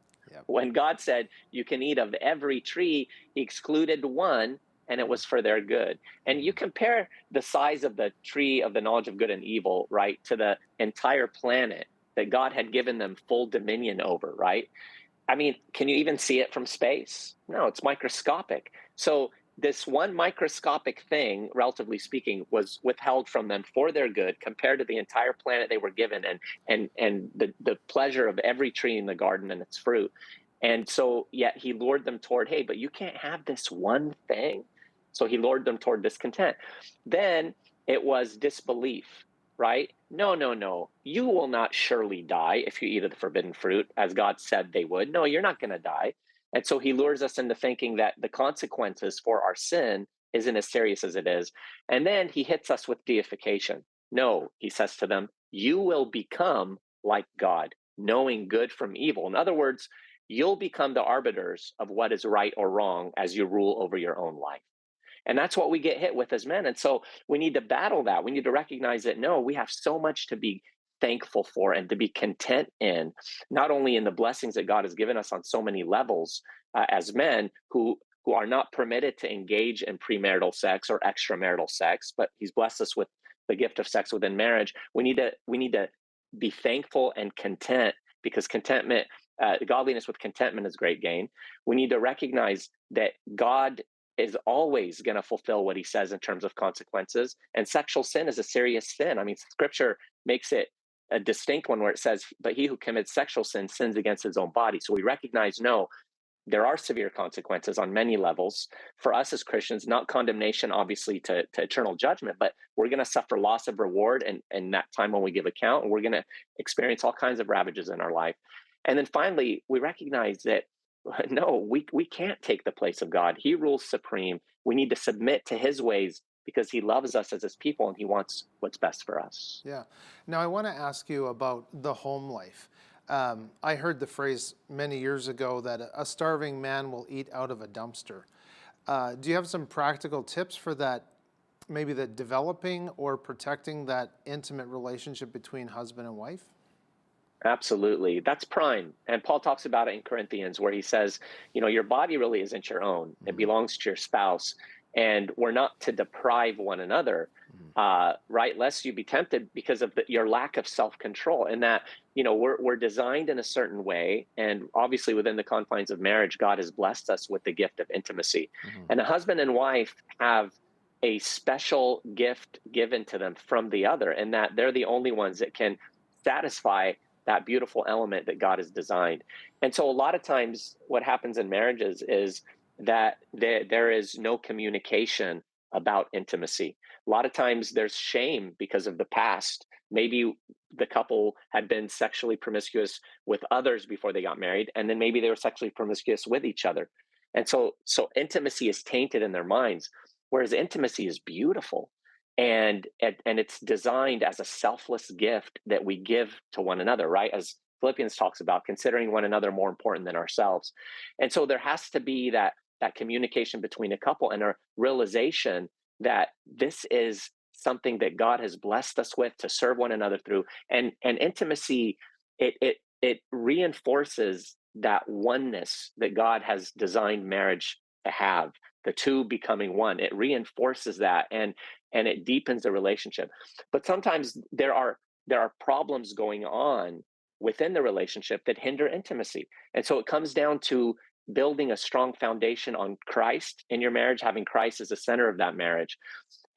When God said you can eat of every tree, he excluded one, and it was for their good. And you compare the size of the tree of the knowledge of good and evil, right, to the entire planet that God had given them full dominion over, right? I mean, can you even see it from space? No, it's microscopic. So this one microscopic thing, relatively speaking, was withheld from them for their good compared to the entire planet they were given, and the pleasure of every tree in the garden and its fruit. And so yet he lured them toward, hey, but you can't have this one thing. So he lured them toward discontent. Then it was disbelief, right? No, no, no. You will not surely die if you eat of the forbidden fruit, as God said they would. No, you're not going to die. And so he lures us into thinking that the consequences for our sin isn't as serious as it is. And then he hits us with deification. No, he says to them, you will become like God, knowing good from evil. In other words, you'll become the arbiters of what is right or wrong as you rule over your own life. And that's what we get hit with as men. And so we need to battle that. We need to recognize that, no, we have so much to be thankful for and to be content in, not only in the blessings that God has given us on so many levels as men who are not permitted to engage in premarital sex or extramarital sex, but he's blessed us with the gift of sex within marriage. We need to be thankful and content, because contentment, godliness with contentment is great gain. We need to recognize that God is always going to fulfill what he says in terms of consequences. And sexual sin is a serious sin. I mean, scripture makes it a distinct one where it says, but he who commits sexual sin sins against his own body. So we recognize, no, there are severe consequences on many levels for us as Christians, not condemnation, obviously, to eternal judgment, but we're going to suffer loss of reward and that time when we give account, and we're going to experience all kinds of ravages in our life. And then finally, we recognize that, no, we can't take the place of God. He rules supreme. We need to submit to his ways because he loves us as his people and he wants what's best for us. Yeah. Now, I want to ask you about the home life. I heard the phrase many years ago that a starving man will eat out of a dumpster. Do you have some practical tips for that, maybe the developing or protecting that intimate relationship between husband and wife? Absolutely. That's prime. And Paul talks about it in Corinthians where he says, your body really isn't your own. It belongs to your spouse. And we're not to deprive one another, right? Lest you be tempted because of your lack of self-control. And that, we're designed in a certain way. And obviously within the confines of marriage, God has blessed us with the gift of intimacy. And a husband and wife have a special gift given to them from the other, and that they're the only ones that can satisfy that beautiful element that God has designed. And so a lot of times what happens in marriages is that there is no communication about intimacy. A lot of times there's shame because of the past. Maybe the couple had been sexually promiscuous with others before they got married, and then maybe they were sexually promiscuous with each other. And so intimacy is tainted in their minds, whereas intimacy is beautiful. And it's designed as a selfless gift that we give to one another, right? As Philippians talks about, considering one another more important than ourselves. And so there has to be that communication between a couple and a realization that this is something that God has blessed us with to serve one another through. And intimacy, it reinforces that oneness that God has designed marriage to have, the two becoming one. It reinforces that and it deepens the relationship. But sometimes there are problems going on within the relationship that hinder intimacy. And so it comes down to building a strong foundation on Christ in your marriage, having Christ as the center of that marriage.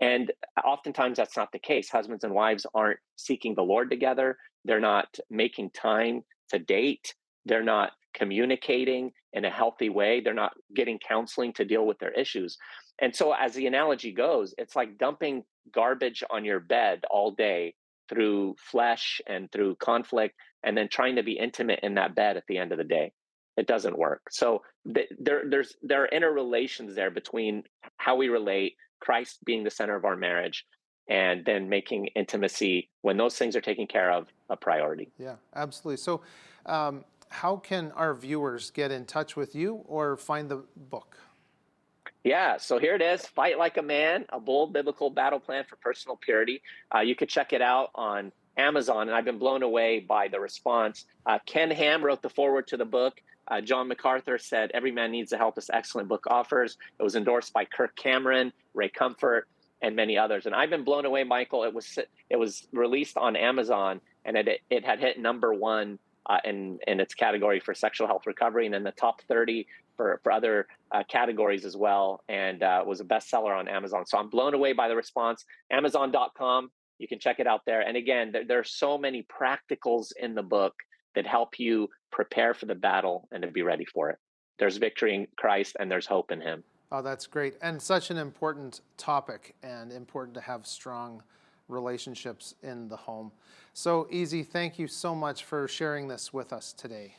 And oftentimes that's not the case. Husbands and wives aren't seeking the Lord together. They're not making time to date. They're not communicating in a healthy way. They're not getting counseling to deal with their issues. And so as the analogy goes, it's like dumping garbage on your bed all day through flesh and through conflict, and then trying to be intimate in that bed at the end of the day. It doesn't work. So there are interrelations there between how we relate, Christ being the center of our marriage, and then making intimacy, when those things are taken care of, a priority. Yeah, absolutely. So how can our viewers get in touch with you or find the book? Yeah, so here it is, Fight Like a Man, a bold biblical battle plan for personal purity. You could check it out on Amazon, and I've been blown away by the response. Ken Ham wrote the foreword to the book. John MacArthur said, "Every man needs the help this excellent book offers." It was endorsed by Kirk Cameron, Ray Comfort, and many others. And I've been blown away, Michael. It was released on Amazon, and it had hit #1 in its category for sexual health recovery, and in the top 30 for other categories as well, and was a bestseller on Amazon. So I'm blown away by the response. Amazon.com, you can check it out there. And again, there are so many practicals in the book that help you prepare for the battle and to be ready for it. There's victory in Christ and there's hope in him. Oh, that's great. And such an important topic, and important to have strong relationships in the home. So, Easy, thank you so much for sharing this with us today.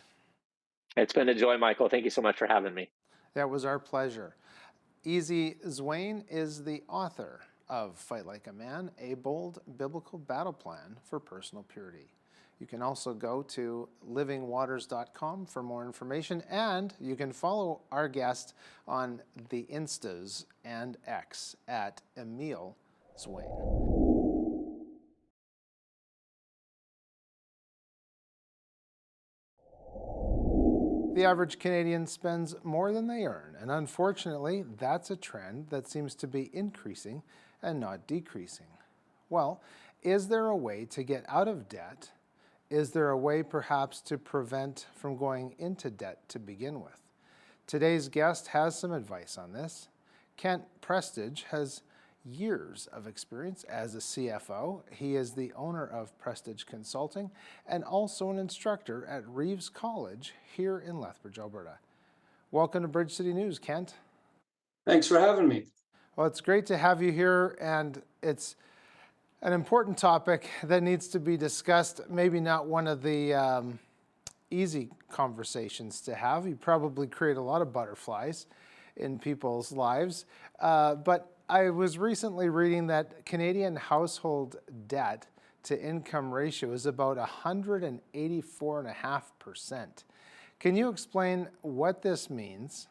It's been a joy, Michael. Thank you so much for having me. That was our pleasure. Easy Zwane is the author of Fight Like a Man, a bold biblical battle plan for personal purity. You can also go to livingwaters.com for more information, and you can follow our guest on the Instas and X at Emile Zwane. The average Canadian spends more than they earn, and unfortunately, that's a trend that seems to be increasing and not decreasing. Well, is there a way to get out of debt? Is there a way perhaps to prevent from going into debt to begin with? Today's guest has some advice on this. Kent Prestige has years of experience as a CFO. He is the owner of Prestige Consulting and also an instructor at Reeves College here in Lethbridge, Alberta. Welcome to Bridge City News, Kent. Thanks for having me. Well, it's great to have you here, and it's an important topic that needs to be discussed. Maybe not one of the easy conversations to have. You probably create a lot of butterflies in people's lives, but I was recently reading that Canadian household debt to income ratio is about 184.5%. Can you explain what this means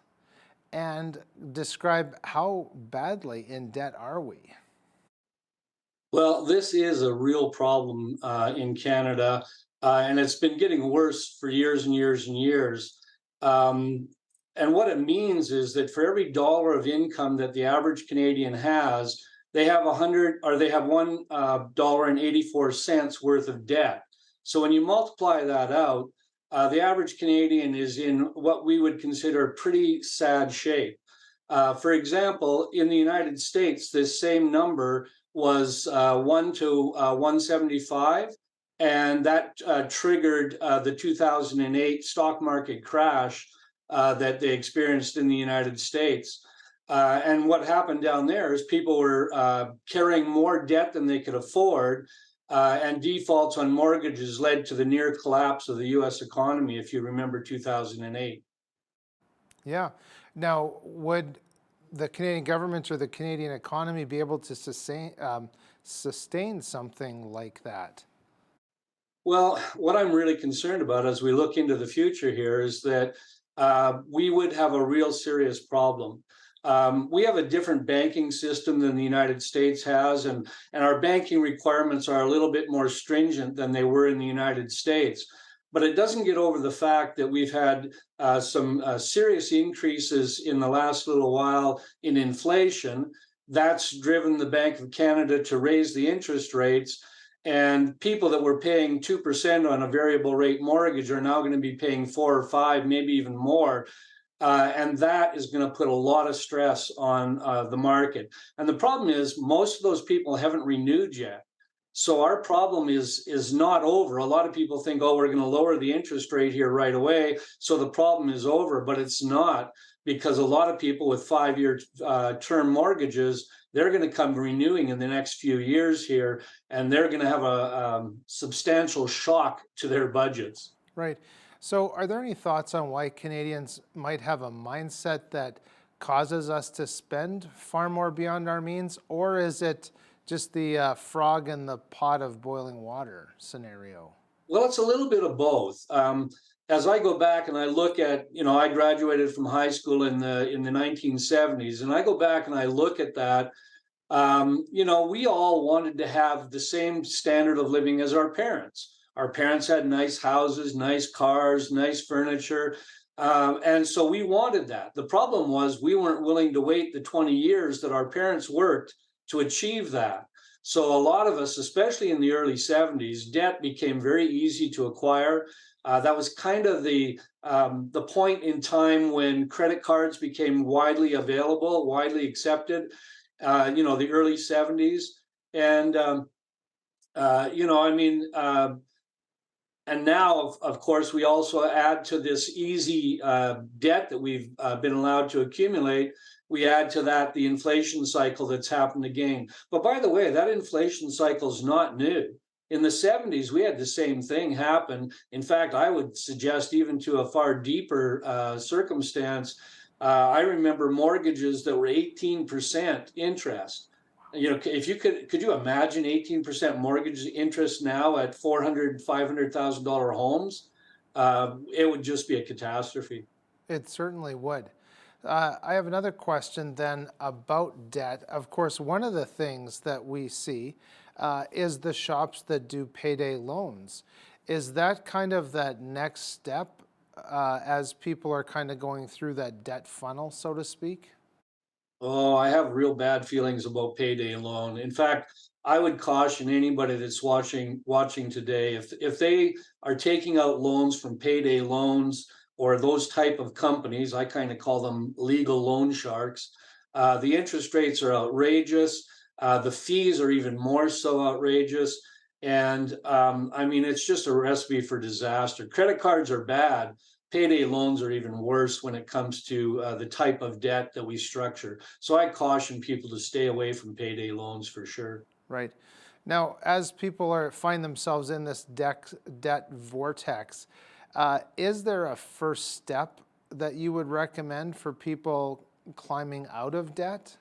and describe how badly in debt are we? Well, this is a real problem in Canada, and it's been getting worse for years and years and years. And what it means is that for every dollar of income that the average Canadian has, they have $1.84 worth of debt. So when you multiply that out, the average Canadian is in what we would consider pretty sad shape. For example, in the United States, this same number was 1 to 175, and that triggered the 2008 stock market crash that they experienced in the United States. And what happened down there is people were carrying more debt than they could afford, and defaults on mortgages led to the near collapse of the U.S. economy, if you remember 2008. Yeah. Now, would the Canadian government or the Canadian economy be able to sustain something like that? Well, what I'm really concerned about as we look into the future here is that we would have a real serious problem. We have a different banking system than the United States has, and our banking requirements are a little bit more stringent than they were in the United States. But it doesn't get over the fact that we've had some serious increases in the last little while in inflation. That's driven the Bank of Canada to raise the interest rates. And people that were paying 2% on a variable rate mortgage are now going to be paying 4 or 5, maybe even more. And that is going to put a lot of stress on the market. And the problem is most of those people haven't renewed yet. So our problem is not over. A lot of people think, oh, we're going to lower the interest rate here right away, so the problem is over. But it's not, because a lot of people with 5-year term mortgages, they're going to come renewing in the next few years here, and they're going to have a substantial shock to their budgets. Right. So are there any thoughts on why Canadians might have a mindset that causes us to spend far more beyond our means, or is it just the frog in the pot of boiling water scenario? Well, it's a little bit of both. as I go back and I look at, I graduated from high school in the 1970s, and I go back and I look at that. We all wanted to have the same standard of living as our parents. Our parents had nice houses, nice cars, nice furniture. And so we wanted that. The problem was we weren't willing to wait the 20 years that our parents worked to achieve that. So a lot of us, especially in the early 70s, debt became very easy to acquire. That was kind of the point in time when credit cards became widely available, widely accepted. The early 70s. And, and now, of course, we also add to this easy debt that we've been allowed to accumulate. We add to that the inflation cycle that's happened again. But by the way, that inflation cycle is not new. In the 70s, we had the same thing happen. In fact, I would suggest even to a far deeper circumstance. I remember mortgages that were 18% interest. If you could you imagine 18% mortgage interest now at $400,000, $500,000 homes? It would just be a catastrophe. It certainly would. I have another question then about debt. Of course, one of the things that we see is the shops that do payday loans. Is that kind of that next step as people are kind of going through that debt funnel, so to speak? Oh, I have real bad feelings about payday loan. In fact, I would caution anybody that's watching today, if they are taking out loans from payday loans or those type of companies, I kind of call them legal loan sharks. The interest rates are outrageous. The fees are even more so outrageous. And it's just a recipe for disaster. Credit cards are bad. Payday loans are even worse when it comes to the type of debt that we structure. So I caution people to stay away from payday loans for sure. Right. Now, as people find themselves in this debt vortex, is there a first step that you would recommend for people climbing out of debt?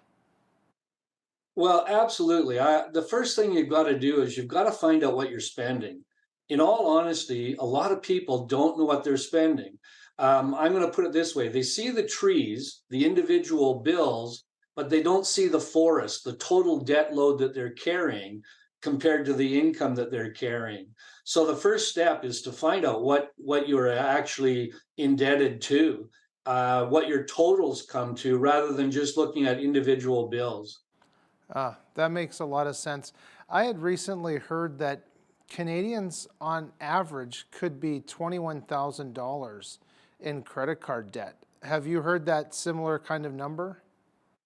Well, absolutely. The first thing you've got to do is you've got to find out what you're spending. In all honesty, a lot of people don't know what they're spending. I'm going to put it this way. They see the trees, the individual bills, but they don't see the forest, the total debt load that they're carrying compared to the income that they're carrying. So the first step is to find out what you're actually indebted to, what your totals come to, rather than just looking at individual bills. That makes a lot of sense. I had recently heard that Canadians on average could be $21,000 in credit card debt. Have you heard that similar kind of number?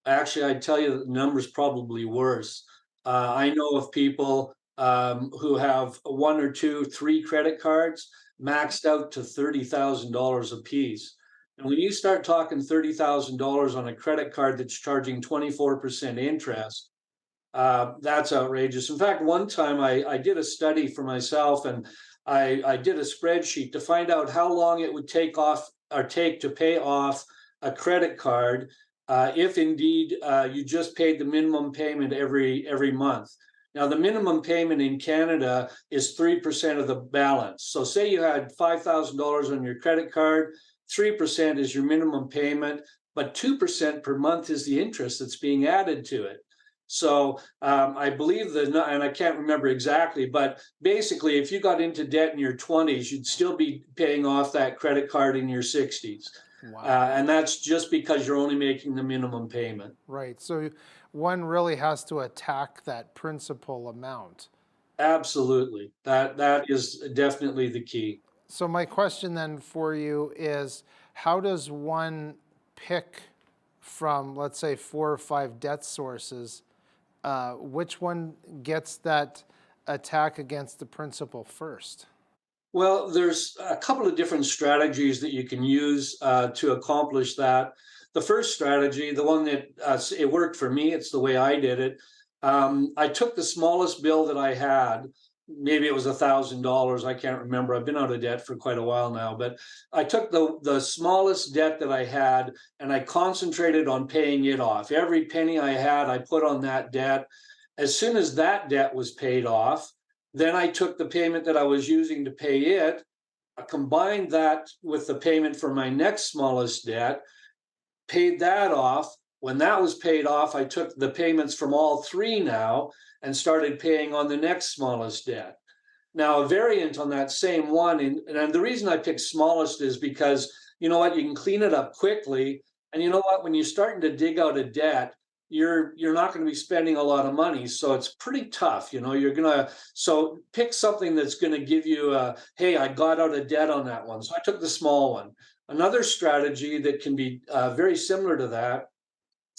Actually, I'd tell you that the number's probably worse. I know of people who have 1 or 2, 3 credit cards maxed out to $30,000 a piece. And when you start talking $30,000 on a credit card that's charging 24% interest, that's outrageous. In fact, one time I did a study for myself, and I did a spreadsheet to find out how long it would take to pay off a credit card if indeed you just paid the minimum payment every month. Now, the minimum payment in Canada is 3% of the balance. So say you had $5,000 on your credit card, 3% is your minimum payment, but 2% per month is the interest that's being added to it. So I believe and I can't remember exactly, but basically, if you got into debt in your 20s, you'd still be paying off that credit card in your 60s. Wow. And that's just because you're only making the minimum payment. Right. So one really has to attack that principal amount. Absolutely. That is definitely the key. So my question then for you is, how does one pick from, let's say, 4 or 5 debt sources? Which one gets that attack against the principal first? Well, there's a couple of different strategies that you can use to accomplish that. The first strategy, the one that it worked for me, it's the way I did it. I took the smallest bill that I had. Maybe it was $1,000. I can't remember. I've been out of debt for quite a while now, but I took the smallest debt that I had and I concentrated on paying it off. Every penny I had, I put on that debt. As soon as that debt was paid off, then I took the payment that I was using to pay it, I combined that with the payment for my next smallest debt, paid that off. When that was paid off, I took the payments from all three now and started paying on the next smallest debt. Now, a variant on that same one, and the reason I picked smallest is because, you know what, you can clean it up quickly. And you know what, when you're starting to dig out a debt, you're not going to be spending a lot of money. So it's pretty tough. So pick something that's going to give you hey, I got out of debt on that one. So I took the small one. Another strategy that can be very similar to that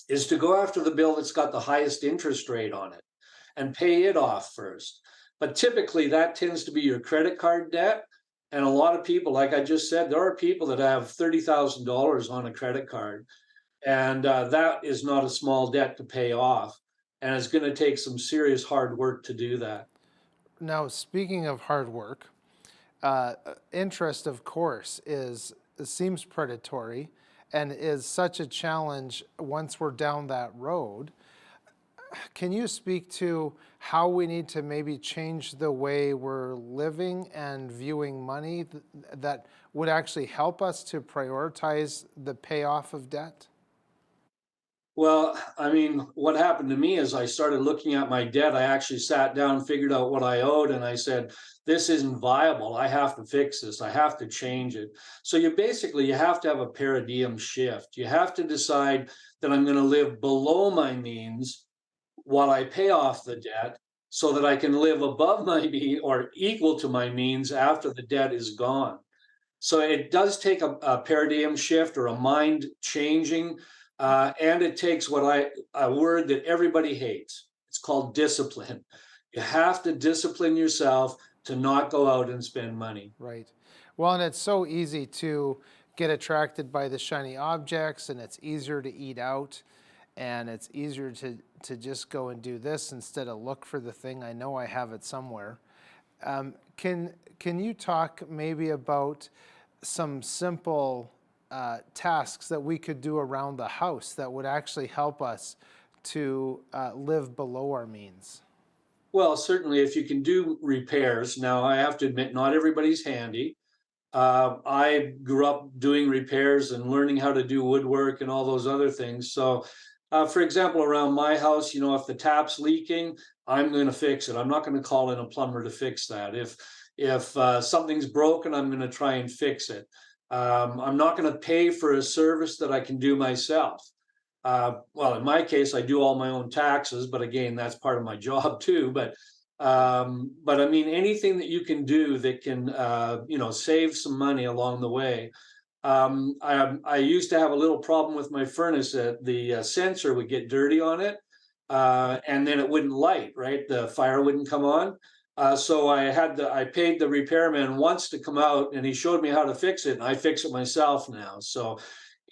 is to go after the bill that's got the highest interest rate on it and pay it off first. But typically that tends to be your credit card debt. And a lot of people, like I just said, there are people that have $30,000 on a credit card. And that is not a small debt to pay off. And it's going to take some serious hard work to do that. Now, speaking of hard work, interest, of course, seems predatory and is such a challenge once we're down that road. Can you speak to how we need to maybe change the way we're living and viewing money that would actually help us to prioritize the payoff of debt? Well, I mean, what happened to me is I started looking at my debt. I actually sat down, figured out what I owed, and I said, this isn't viable. I have to fix this. I have to change it. So you have to have a paradigm shift. You have to decide that I'm going to live below my means while I pay off the debt so that I can live above my means or equal to my means after the debt is gone. So it does take a paradigm shift or a mind changing. And it takes a word that everybody hates. It's called discipline. You have to discipline yourself to not go out and spend money. Right. Well, and it's so easy to get attracted by the shiny objects, and it's easier to eat out, and it's easier to just go and do this instead of look for the thing. I know I have it somewhere. Can you talk maybe about some simple tasks that we could do around the house that would actually help us to live below our means? Well, certainly if you can do repairs. Now, I have to admit, not everybody's handy. I grew up doing repairs and learning how to do woodwork and all those other things. So, for example, around my house, if the tap's leaking, I'm going to fix it. I'm not going to call in a plumber to fix that. If something's broken, I'm going to try and fix it. I'm not going to pay for a service that I can do myself. Well, in my case, I do all my own taxes, but again, that's part of my job too. But I mean, anything that you can do that can, save some money along the way. I used to have a little problem with my furnace. The sensor would get dirty on it, and then it wouldn't light, right? The fire wouldn't come on. So I paid the repairman once to come out, and he showed me how to fix it, and I fix it myself now. So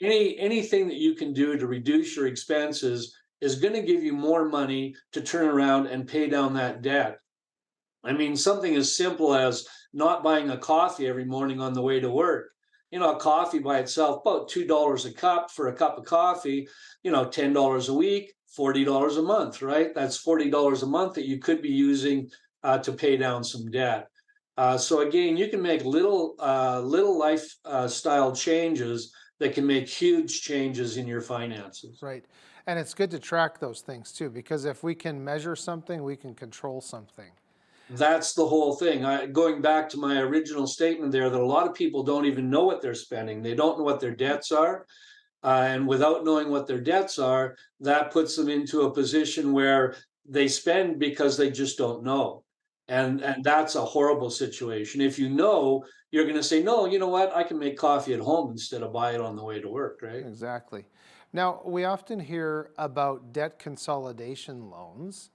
anything that you can do to reduce your expenses is going to give you more money to turn around and pay down that debt. I mean, something as simple as not buying a coffee every morning on the way to work. A coffee by itself, about $2 a cup for a cup of coffee, $10 a week, $40 a month, right? That's $40 a month that you could be using to pay down some debt. So again, you can make little lifestyle changes that can make huge changes in your finances. Right. And it's good to track those things too, because if we can measure something, we can control something. That's the whole thing. Going back to my original statement there, that a lot of people don't even know what they're spending. They don't know what their debts are. And without knowing what their debts are, that puts them into a position where they spend because they just don't know. And that's a horrible situation. If you know, you're going to say, no, you know what? I can make coffee at home instead of buy it on the way to work, right? Exactly. Now, we often hear about debt consolidation loans.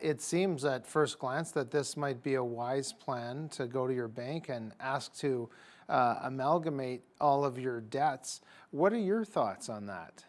It seems at first glance that this might be a wise plan to go to your bank and ask to amalgamate all of your debts. What are your thoughts on that?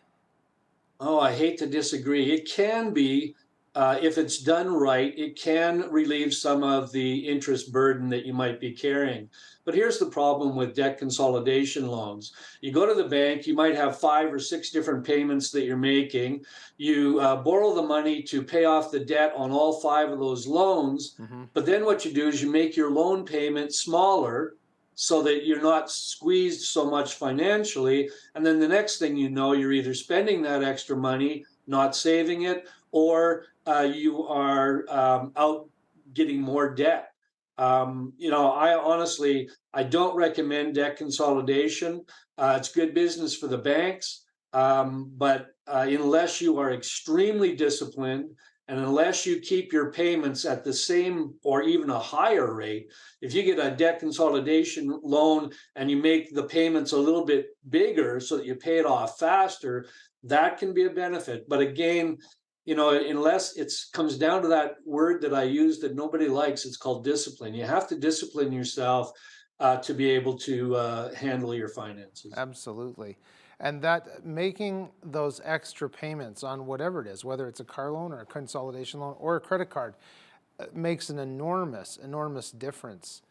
Oh, I hate to disagree. It can be. If it's done right, it can relieve some of the interest burden that you might be carrying. But here's the problem with debt consolidation loans. You go to the bank, you might have 5 or 6 different payments that you're making. You borrow the money to pay off the debt on all 5 of those loans. But then what you do is you make your loan payment smaller so that you're not squeezed so much financially. And then the next thing you know, you're either spending that extra money, not saving it, or you are out getting more debt. I honestly, I don't recommend debt consolidation. It's good business for the banks, but unless you are extremely disciplined and unless you keep your payments at the same or even a higher rate, if you get a debt consolidation loan and you make the payments a little bit bigger so that you pay it off faster, that can be a benefit. But again, unless it comes down to that word that I use that nobody likes, it's called discipline. You have to discipline yourself to be able to handle your finances. Absolutely. And that making those extra payments on whatever it is, whether it's a car loan or a consolidation loan or a credit card, makes an enormous difference.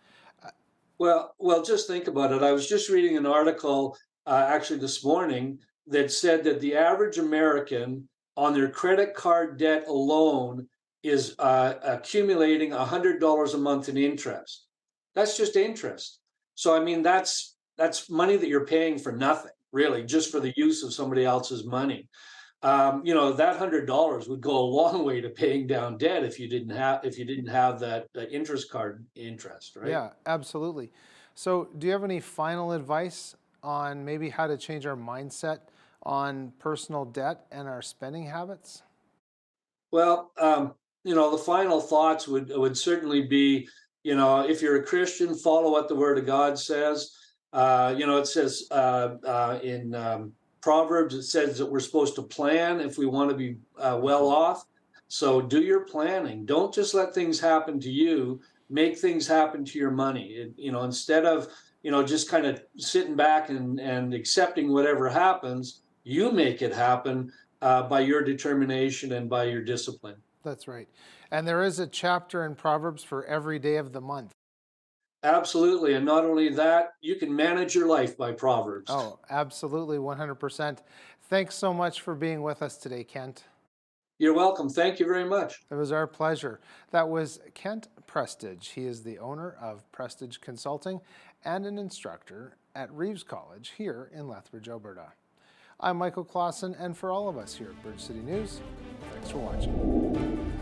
Well, just think about it. I was just reading an article actually this morning that said that the average American on their credit card debt alone is accumulating $100 a month in interest. That's just interest. So, I mean, that's money that you're paying for nothing, really, just for the use of somebody else's money. That $100 would go a long way to paying down debt if you didn't have that interest card interest, right? Yeah, absolutely. So, do you have any final advice on maybe how to change our mindset on personal debt and our spending habits? Well, the final thoughts would certainly be, if you're a Christian, follow what the Word of God says. It says in Proverbs, it says that we're supposed to plan if we want to be well off. So do your planning. Don't just let things happen to you. Make things happen to your money. Instead of just kind of sitting back and accepting whatever happens, you make it happen by your determination and by your discipline. That's right. And there is a chapter in Proverbs for every day of the month. Absolutely. And not only that, you can manage your life by Proverbs. Oh, absolutely, 100%. Thanks so much for being with us today, Kent. You're welcome. Thank you very much. It was our pleasure. That was Kent Prestige. He is the owner of Prestige Consulting and an instructor at Reeves College here in Lethbridge, Alberta. I'm Michael Clausen, and for all of us here at Bridge City News, thanks for watching.